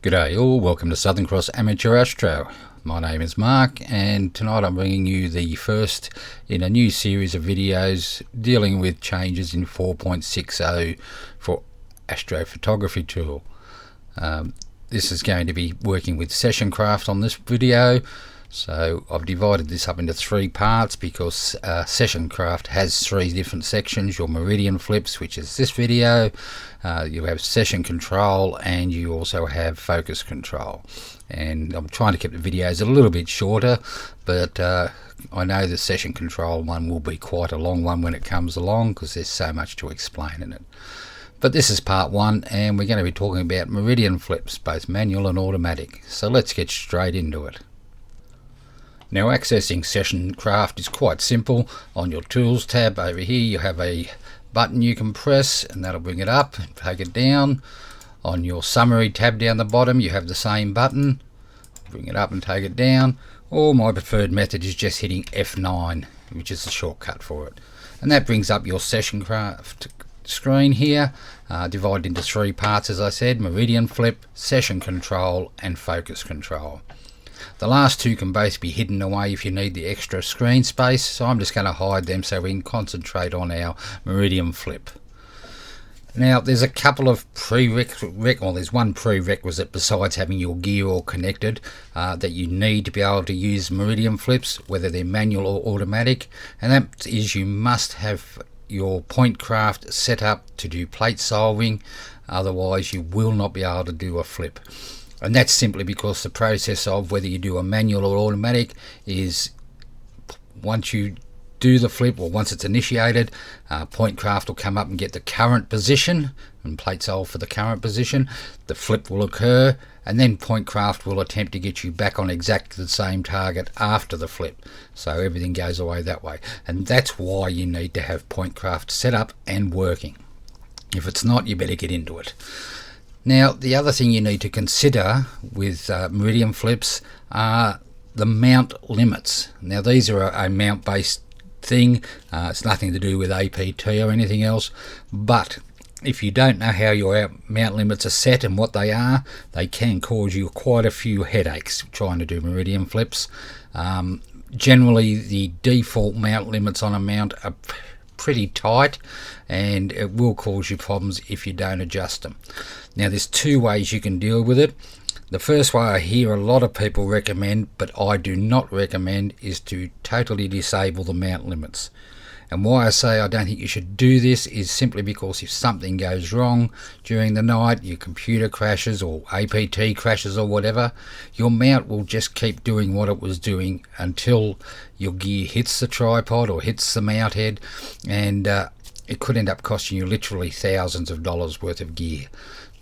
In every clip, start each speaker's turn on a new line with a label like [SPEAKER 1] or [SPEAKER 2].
[SPEAKER 1] G'day all, welcome to Southern Cross Amateur Astro. My name is Mark and tonight I'm bringing you the first in a new series of videos dealing with changes in 4.60 for astrophotography tool. This is going to be working with SessionCraft on this video. So I've divided this up into three parts because SessionCraft has three different sections. Your Meridian Flips, which is this video, you have session control, and you also have focus control. And I'm trying to keep the videos a little bit shorter, but I know the session control one will be quite a long one when it comes along because there's so much to explain in it. But this is part one, and we're going to be talking about Meridian Flips, both manual and automatic. So let's get straight into it. Now, accessing SessionCraft is quite simple. On your Tools tab over here, you have a button you can press, and that'll bring it up and take it down. On your Summary tab down the bottom, you have the same button. Bring it up and take it down. Or my preferred method is just hitting F9, which is the shortcut for it. And that brings up your SessionCraft screen here, divided into three parts, as I said: Meridian Flip, Session Control, and Focus Control. The last two can both be hidden away if you need the extra screen space, so I'm just going to hide them so we can concentrate on our Meridian Flip. Now, there's a couple of there's one prerequisite besides having your gear all connected that you need to be able to use Meridian Flips, whether they're manual or automatic, and that is you must have your point craft set up to do plate solving, otherwise you will not be able to do a flip. And that's simply because the process of whether you do a manual or automatic is once you do the flip, or once it's initiated, point craft will come up and get the current position and plate solve for the current position. The flip will occur, and then point craft will attempt to get you back on exactly the same target after the flip. So everything goes away that way. And that's why you need to have point craft set up and working. If it's not, you better get into it. Now, the other thing you need to consider with Meridian Flips are the mount limits. Now, these are a mount based thing. It's nothing to do with APT or anything else, but if you don't know how your mount limits are set and what they are, they can cause you quite a few headaches trying to do Meridian Flips. Generally, the default mount limits on a mount are pretty tight, and it will cause you problems if you don't adjust them. Now, there's two ways you can deal with it. The first way I hear a lot of people recommend, but I do not recommend, is to totally disable the mount limits. And why I say I don't think you should do this is simply because if something goes wrong during the night, your computer crashes or APT crashes or whatever, your mount will just keep doing what it was doing until your gear hits the tripod or hits the mount head, and it could end up costing you literally thousands of dollars worth of gear.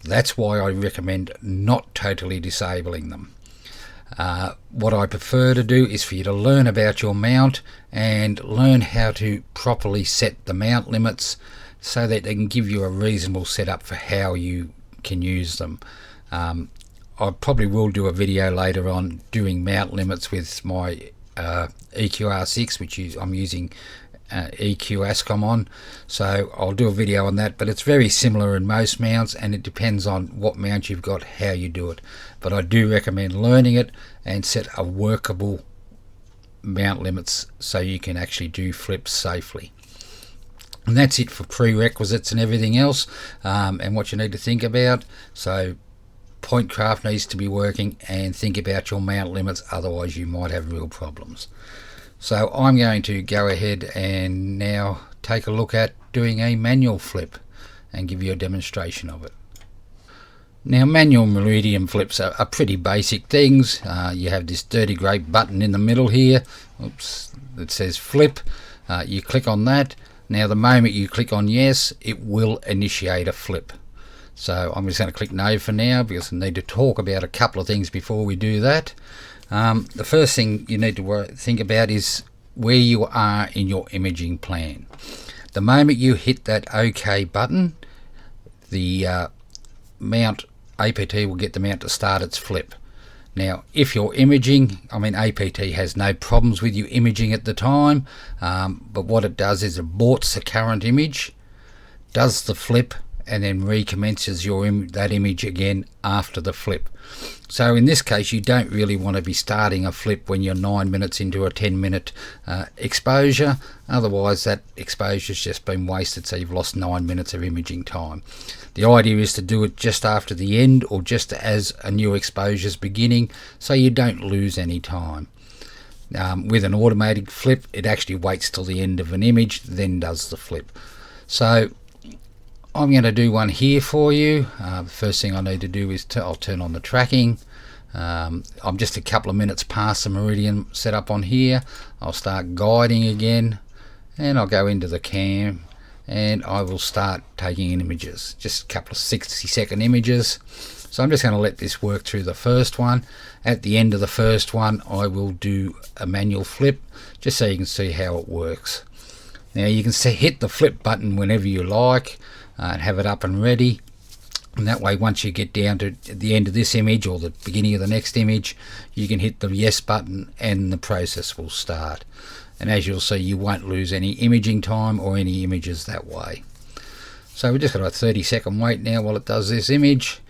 [SPEAKER 1] That's why I recommend not totally disabling them. What I prefer to do is for you to learn about your mount and learn how to properly set the mount limits so that they can give you a reasonable setup for how you can use them. I probably will do a video later on doing mount limits with my EQR6, which I'm using EQ Ascom on, so I'll do a video on that. But it's very similar in most mounts, and it depends on what mount you've got, how you do it. But I do recommend learning it and set a workable mount limits so you can actually do flips safely. And that's it for prerequisites and everything else, and what you need to think about. So point craft needs to be working, and think about your mount limits, otherwise you might have real problems. So I'm going to go ahead and now take a look at doing a manual flip and give you a demonstration of it. Now, manual Meridian Flips are pretty basic things. You have this dirty grey button in the middle here. Oops, that says flip. You click on that. Now, the moment you click on yes, it will initiate a flip. So I'm just going to click no for now because I need to talk about a couple of things before we do that. The first thing you need to think about is where you are in your imaging plan. The moment you hit that OK button, the mount APT will get the mount to start its flip. Now, if you're imaging, APT has no problems with you imaging at the time, but what it does is it aborts the current image, does the flip, and then recommences that image again after the flip. So in this case, you don't really want to be starting a flip when you're 9 minutes into a 10-minute exposure. Otherwise, that exposure's just been wasted, so you've lost 9 minutes of imaging time. The idea is to do it just after the end, or just as a new exposure's beginning, so you don't lose any time. With an automated flip, it actually waits till the end of an image, then does the flip. So I'm going to do one here for you. The first thing I need to do is I'll turn on the tracking. I'm just a couple of minutes past the Meridian setup on here. I'll start guiding again, and I'll go into the cam, and I will start taking in images, just a couple of 60-second images. So I'm just going to let this work through the first one. At the end of the first one, I will do a manual flip, just so you can see how it works. Now you can hit the flip button whenever you like, and have it up and ready, and that way once you get down to the end of this image or the beginning of the next image, you can hit the yes button and the process will start. And as you'll see, you won't lose any imaging time or any images that way. So we've just got a 30-second wait now while it does this image.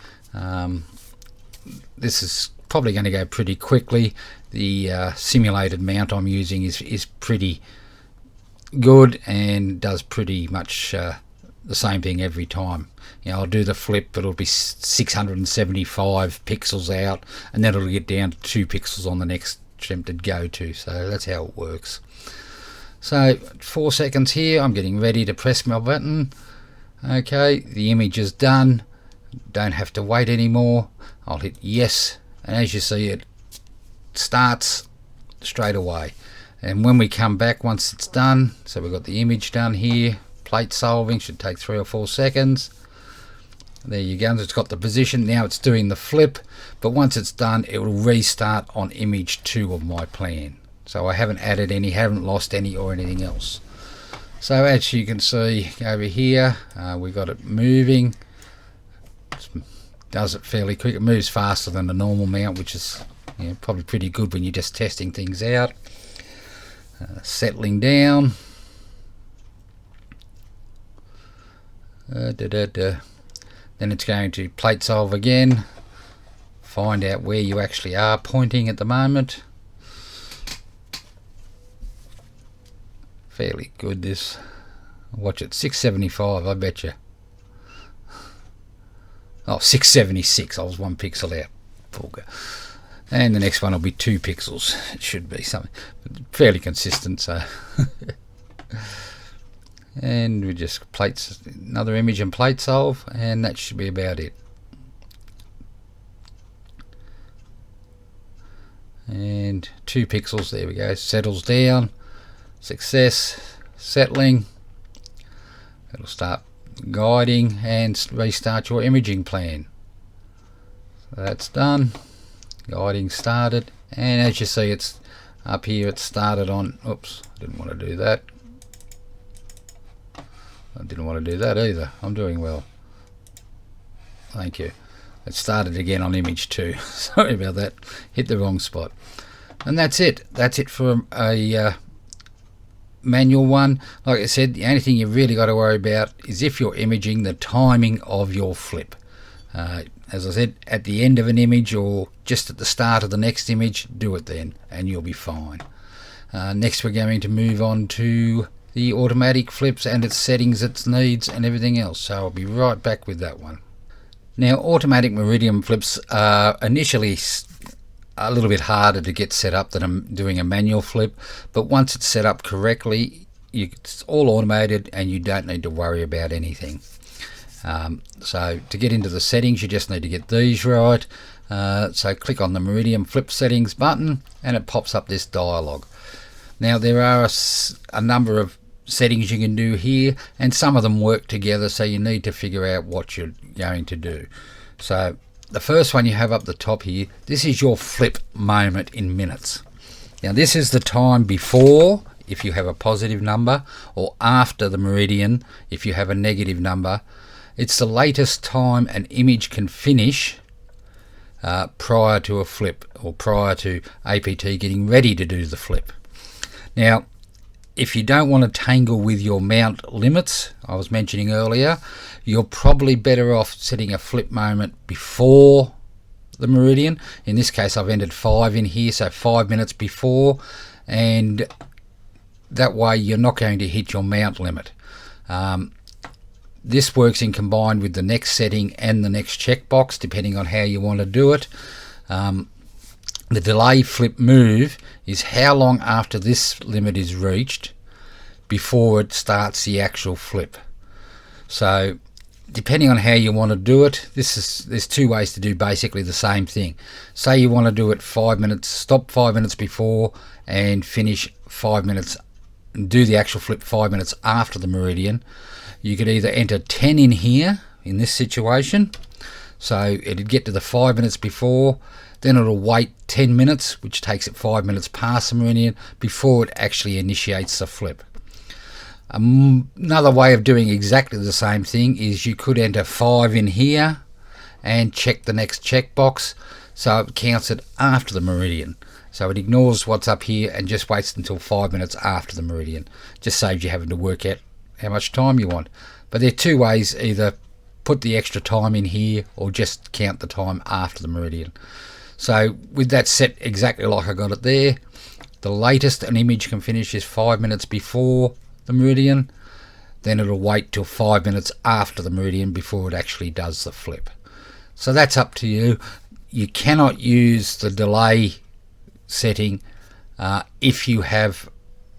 [SPEAKER 1] This is probably going to go pretty quickly. The simulated mount I'm using is pretty good and does pretty much the same thing every time. You know, I'll do the flip, but it'll be 675 pixels out, and then it'll get down to 2 pixels on the next attempted go to. So that's how it works. So 4 seconds here, I'm getting ready to press my button. Okay, the image is done, don't have to wait anymore. I'll hit yes, and as you see, it starts straight away. And when we come back once it's done, so we've got the image done here, plate solving, should take 3 or 4 seconds. There you go, it's got the position. Now it's doing the flip, but once it's done, it will restart on image 2 of my plan. So I haven't added any, haven't lost any or anything else. So as you can see over here, we've got it moving. It does it fairly quick. It moves faster than the normal mount, which is, you know, probably pretty good when you're just testing things out. Settling down. Then it's going to plate solve again, find out where you actually are pointing at the moment. Fairly good this. Watch it, 675, I bet you. Oh, 676, I was 1 pixel out. And the next one will be 2 pixels. It should be something fairly consistent. So and we just another image and plate solve, and that should be about it. And 2 pixels, there we go, settles down. Success, settling. It'll start guiding and restart your imaging plan. So that's done. Guiding started, and as you see, it's up here, it started on, oops, didn't want to do that. I didn't want to do that either. I'm doing well. Thank you. It started again on image 2. Sorry about that. Hit the wrong spot. And that's it. That's it for a manual one. Like I said, the only thing you've really got to worry about is if you're imaging, the timing of your flip. As I said, at the end of an image or just at the start of the next image, do it then and you'll be fine. Next we're going to move on to the automatic flips and its settings, its needs and everything else. So I'll be right back with that one. Now, automatic Meridian flips are initially a little bit harder to get set up than I'm doing a manual flip, but once it's set up correctly, it's all automated and you don't need to worry about anything. So to get into the settings, you just need to get these right. So click on the Meridian Flip Settings button and it pops up this dialog. Now there are a number of settings you can do here, and some of them work together, so you need to figure out what you're going to do. So the first one you have up the top here, this is your flip moment in minutes. Now this is the time before, if you have a positive number, or after the Meridian if you have a negative number. It's the latest time an image can finish prior to a flip, or prior to APT getting ready to do the flip. Now if you don't want to tangle with your mount limits I was mentioning earlier, you're probably better off setting a flip moment before the meridian. In this case I've entered 5 in here, so 5 minutes before, and that way you're not going to hit your mount limit. This works in combined with the next setting and the next checkbox depending on how you want to do it. The delay flip move is how long after this limit is reached before it starts the actual flip. So depending on how you want to do it, there's 2 ways to do basically the same thing. Say you want to do it 5 minutes, stop 5 minutes before and finish 5 minutes, and do the actual flip 5 minutes after the meridian. You could either enter 10 in here in this situation, so it'd get to the 5 minutes before, then it'll wait 10 minutes, which takes it 5 minutes past the meridian before it actually initiates the flip. Another way of doing exactly the same thing is you could enter 5 in here and check the next checkbox, so it counts it after the meridian. So it ignores what's up here and just waits until 5 minutes after the meridian. Just saves you having to work out how much time you want. But there are 2 ways: either put the extra time in here or just count the time after the meridian. So with that set exactly like I got it there, the latest an image can finish is 5 minutes before the meridian, then it'll wait till 5 minutes after the meridian before it actually does the flip. So that's up to you. You cannot use the delay setting if you have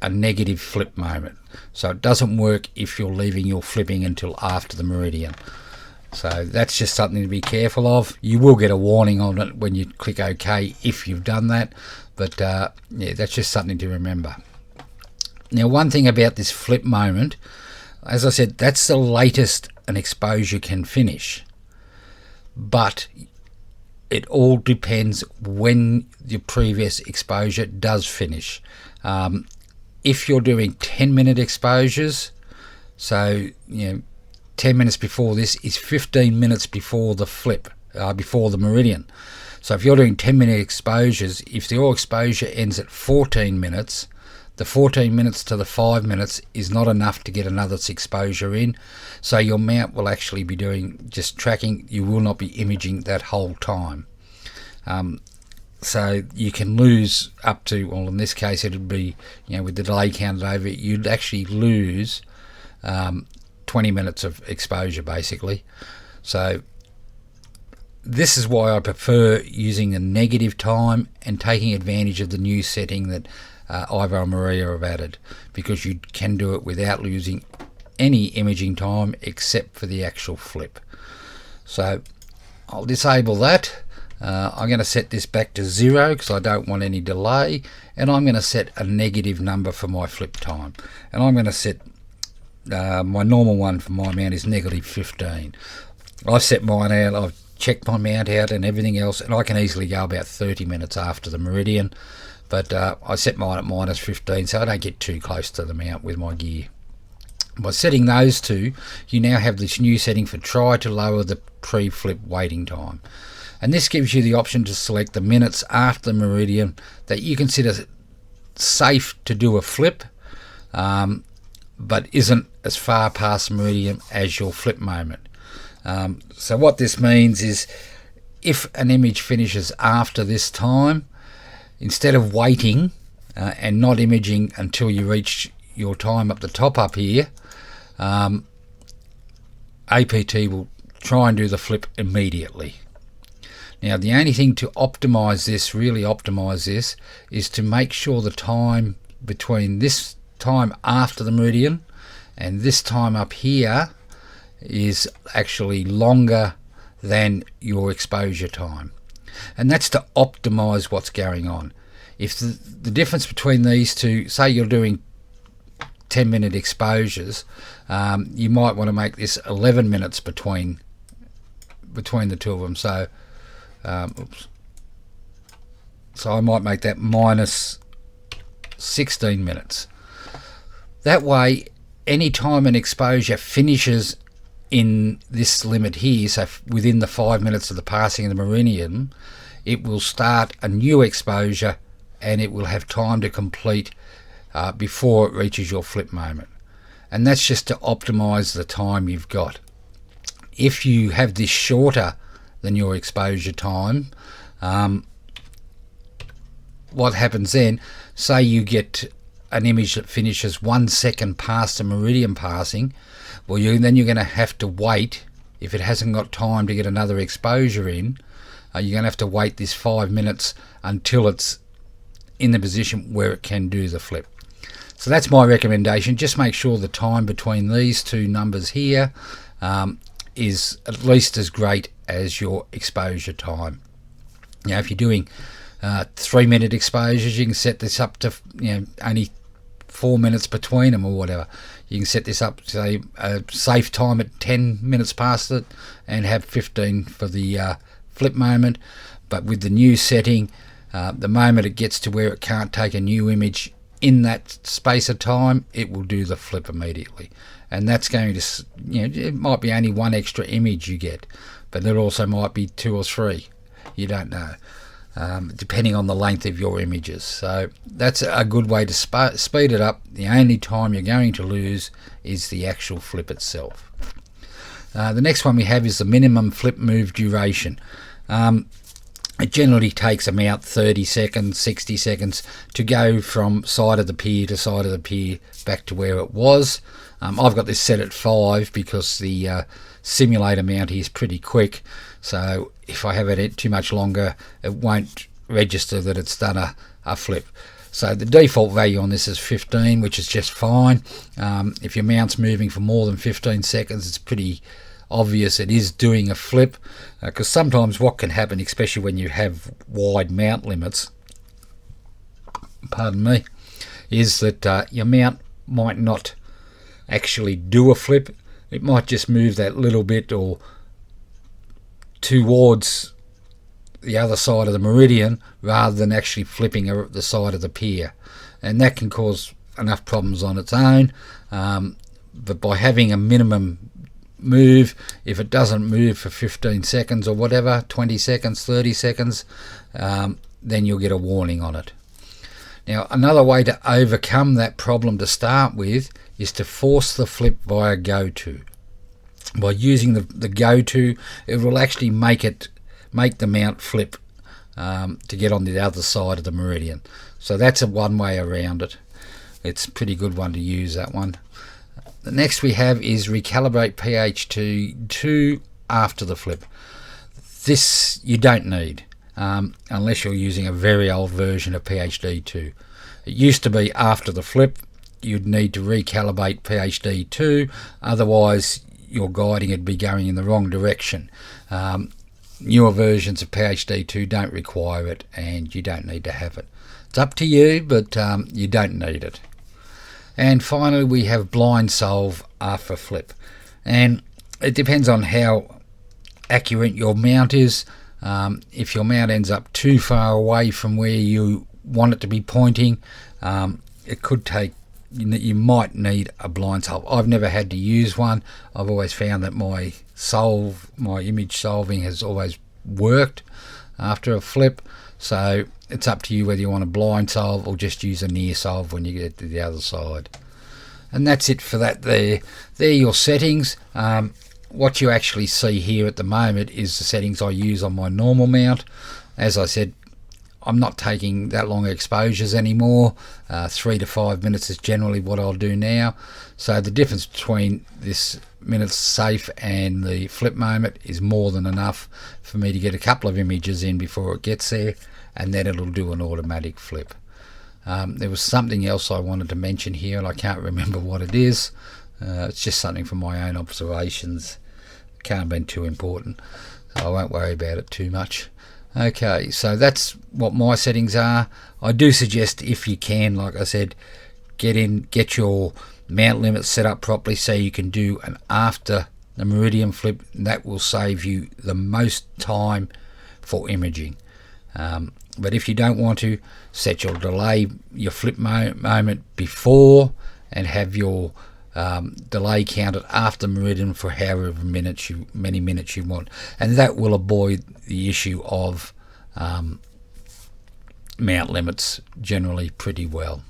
[SPEAKER 1] a negative flip moment, so it doesn't work if you're leaving your flipping until after the meridian. So that's just something to be careful of. You will get a warning on it when you click OK if you've done that, but yeah, that's just something to remember. Now, one thing about this flip moment, as I said, that's the latest an exposure can finish, but it all depends when your previous exposure does finish. If you're doing 10-minute exposures, so 10 minutes before this is 15 minutes before the flip, before the meridian. So if you're doing 10-minute exposures, if your exposure ends at 14 minutes, the 14 minutes to the 5 minutes is not enough to get another exposure in, so your mount will actually be doing just tracking. You will not be imaging that whole time. So you can lose up to, well, in this case it would be, with the delay counted over, you'd actually lose 20 minutes of exposure basically. So this is why I prefer using a negative time and taking advantage of the new setting that Ivo and Maria have added, because you can do it without losing any imaging time except for the actual flip. So I'll disable that. I'm going to set this back to 0 because I don't want any delay, and I'm going to set a negative number for my flip time, and I'm going to set my normal one for my mount is negative 15. I've set mine out, I've checked my mount out and everything else, and I can easily go about 30 minutes after the meridian, but I set mine at minus 15 so I don't get too close to the mount with my gear. By setting those two, you now have this new setting for try to lower the pre-flip waiting time, and this gives you the option to select the minutes after the meridian that you consider safe to do a flip, but isn't as far past the meridian as your flip moment. So what this means is, if an image finishes after this time, instead of waiting and not imaging until you reach your time up the top up here, APT will try and do the flip immediately. Now, the only thing to optimize this, really optimize this, is to make sure the time between this time after the meridian and this time up here is actually longer than your exposure time, and that's to optimize what's going on. If the difference between these two, say you're doing 10-minute exposures, you might want to make this 11 minutes between the two of them. So so I might make that minus 16 minutes. That way, any time an exposure finishes in this limit here, so within the 5 minutes of the passing of the meridian, it will start a new exposure and it will have time to complete before it reaches your flip moment. And that's just to optimize the time you've got. If you have this shorter than your exposure time, what happens then, say you get an image that finishes 1 second past the meridian passing, well, then you're going to have to wait. If it hasn't got time to get another exposure in, you're going to have to wait this 5 minutes until it's in the position where it can do the flip. So that's my recommendation. Just make sure the time between these two numbers here is at least as great as your exposure time. Now, if you're doing 3 minute exposures, you can set this up to only 4 minutes between them or whatever. You can set this up to say a safe time at 10 minutes past it and have 15 for the flip moment. But with the new setting, the moment it gets to where it can't take a new image in that space of time, it will do the flip immediately. And that's going to, it might be only one extra image you get, but it also might be 2 or 3. You don't know. Depending on the length of your images. So that's a good way to speed it up. The only time you're going to lose is the actual flip itself. The next one we have is the minimum flip move duration. It generally takes about 30 seconds, 60 seconds to go from side of the pier to side of the pier back to where it was. I've got this set at 5 because the simulator mount is pretty quick, so if I have it too much longer, it won't register that it's done a flip. So the default value on this is 15, which is just fine. If your mount's moving for more than 15 seconds, it's pretty obvious it is doing a flip, because sometimes what can happen, especially when you have wide mount limits, pardon me, is that your mount might not actually do a flip. It might just move that little bit or towards the other side of the meridian rather than actually flipping the side of the pier, and that can cause enough problems on its own. But by having a minimum move, if it doesn't move for 15 seconds or whatever, 20 seconds, 30 seconds, then you'll get a warning on it. Now, another way to overcome that problem to start with is to force the flip via go-to. By using the go-to, it will actually make the mount flip to get on the other side of the meridian. So that's one way around it. It's a pretty good one to use, that one. The next we have is recalibrate PHD2 after the flip. This you don't need unless you're using a very old version of PHD2. It used to be after the flip you'd need to recalibrate PHD2, otherwise your guiding would be going in the wrong direction. Newer versions of PHD2 don't require it, and you don't need to have it. It's up to you, but you don't need it. And finally we have blind solve after flip, and it depends on how accurate your mount is. If your mount ends up too far away from where you want it to be pointing, it could take, you might need a blind solve. I've never had to use one. I've always found that my image solving has always worked after a flip. So it's up to you whether you want a blind solve or just use a near solve when you get to the other side. And that's it for that there. They're your settings. What you actually see here at the moment is the settings I use on my normal mount. As I said, I'm not taking that long exposures anymore. 3 to 5 minutes is generally what I'll do now. So the difference between this minutes safe and the flip moment is more than enough for me to get a couple of images in before it gets there, and then it'll do an automatic flip. There was something else I wanted to mention here, and I can't remember what it is. It's just something from my own observations. Can't have been too important, so I won't worry about it too much. Okay, so that's what my settings are. I do suggest, if you can, like I said, get your mount limits set up properly so you can do an after the meridian flip. That will save you the most time for imaging. But if you don't want to, set your delay, your flip moment before, and have your delay counted after meridian for however many minutes you want, and that will avoid the issue of mount limits generally pretty well.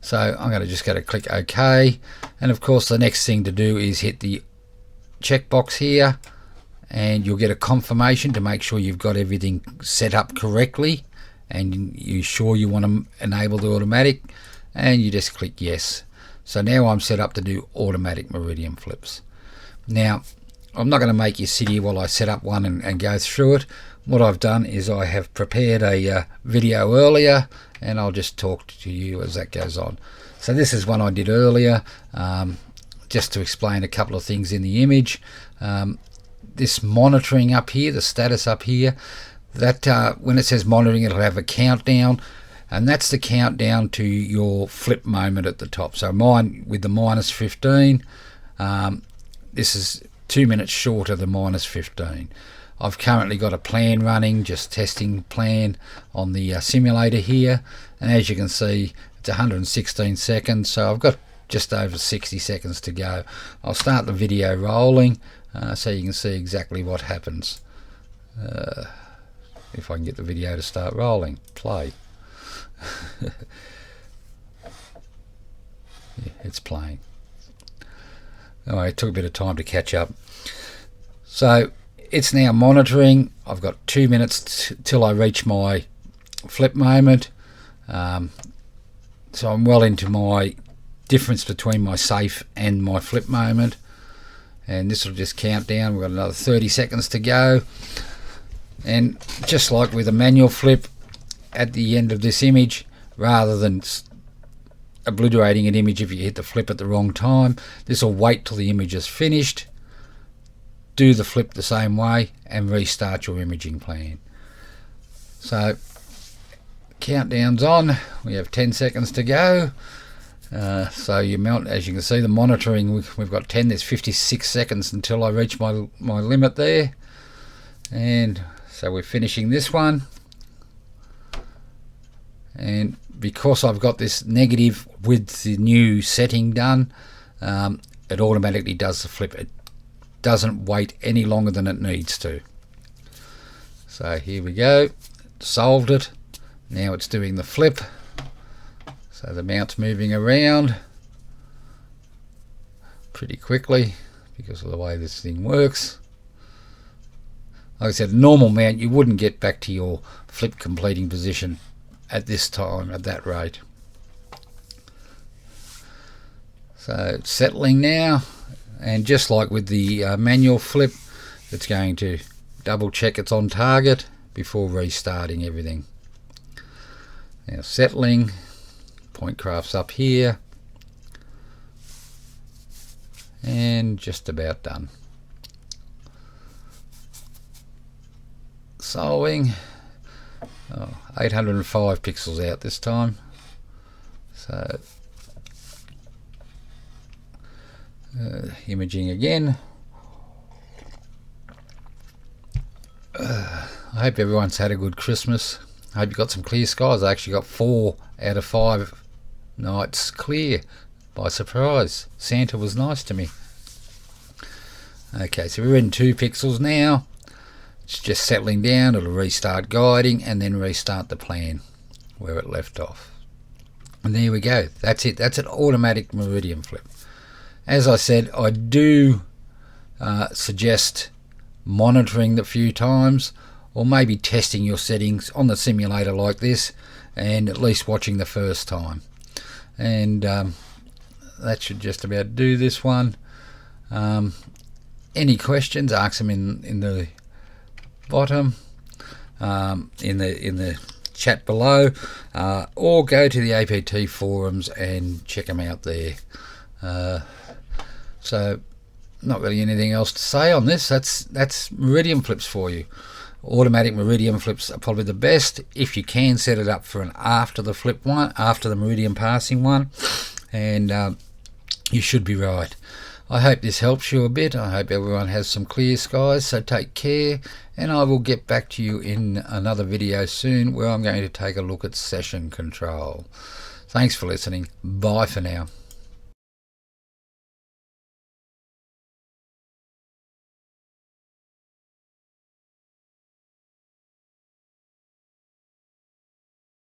[SPEAKER 1] So I'm going to just click OK, and of course the next thing to do is hit the checkbox here, and you'll get a confirmation to make sure you've got everything set up correctly and you're sure you want to enable the automatic, and you just click yes. So now I'm set up to do automatic Meridian flips. Now I'm not going to make you sit here while I set up one and go through it. What I've done is I have prepared a video earlier, and I'll just talk to you as that goes on. So this is one I did earlier, just to explain a couple of things in the image. This monitoring up here, the status up here, that when it says monitoring, it'll have a countdown, and that's the countdown to your flip moment at the top. So mine with the -15, this is 2 minutes short of the -15. I've currently got a plan running, just testing plan on the simulator here, and as you can see it's 116 seconds, so I've got just over 60 seconds to go. I'll start the video rolling so you can see exactly what happens. If I can get the video to start rolling. Play. Yeah, it's playing. Alright, it took a bit of time to catch up. So it's now monitoring. I've got 2 minutes till I reach my flip moment. So I'm well into my difference between my safe and my flip moment, and this will just count down. We've got another 30 seconds to go, and just like with a manual flip, at the end of this image, rather than obliterating an image if you hit the flip at the wrong time, this will wait till the image is finished, do the flip the same way, and restart your imaging plan. So countdown's on. We have 10 seconds to go. So you mount, as you can see, the monitoring, we've got 10. There's 56 seconds until I reach my limit there, and so we're finishing this one. And because I've got this negative with the new setting done, it automatically does the flip. It doesn't wait any longer than it needs to. So here we go, solved it. Now it's doing the flip. So the mount's moving around pretty quickly because of the way this thing works. Like I said, normal mount, you wouldn't get back to your flip completing position at this time at that rate. So it's settling now, and just like with the manual flip, it's going to double check it's on target before restarting everything. Now settling, point craft's up here, and just about done. Solving. 805 pixels out this time. So imaging again. I hope everyone's had a good Christmas. I hope you got some clear skies. I actually got 4 out of 5 nights clear by surprise. Santa was nice to me. Okay, so we're in 2 pixels now. It's just settling down. It'll restart guiding and then restart the plan where it left off. And there we go. That's it. That's an automatic Meridian flip. As I said, I do suggest monitoring the few times, or maybe testing your settings on the simulator like this, and at least watching the first time. And that should just about do this one. Any questions, ask them in the bottom, in the chat below, or go to the APT forums and check them out there. So not really anything else to say on this. That's Meridian flips for you. Automatic Meridian flips are probably the best if you can set it up for an after the flip one, after the Meridian passing one, and you should be right. I hope this helps you a bit. I hope everyone has some clear skies, so take care, and I will get back to you in another video soon where I'm going to take a look at session control. Thanks for listening. Bye for now.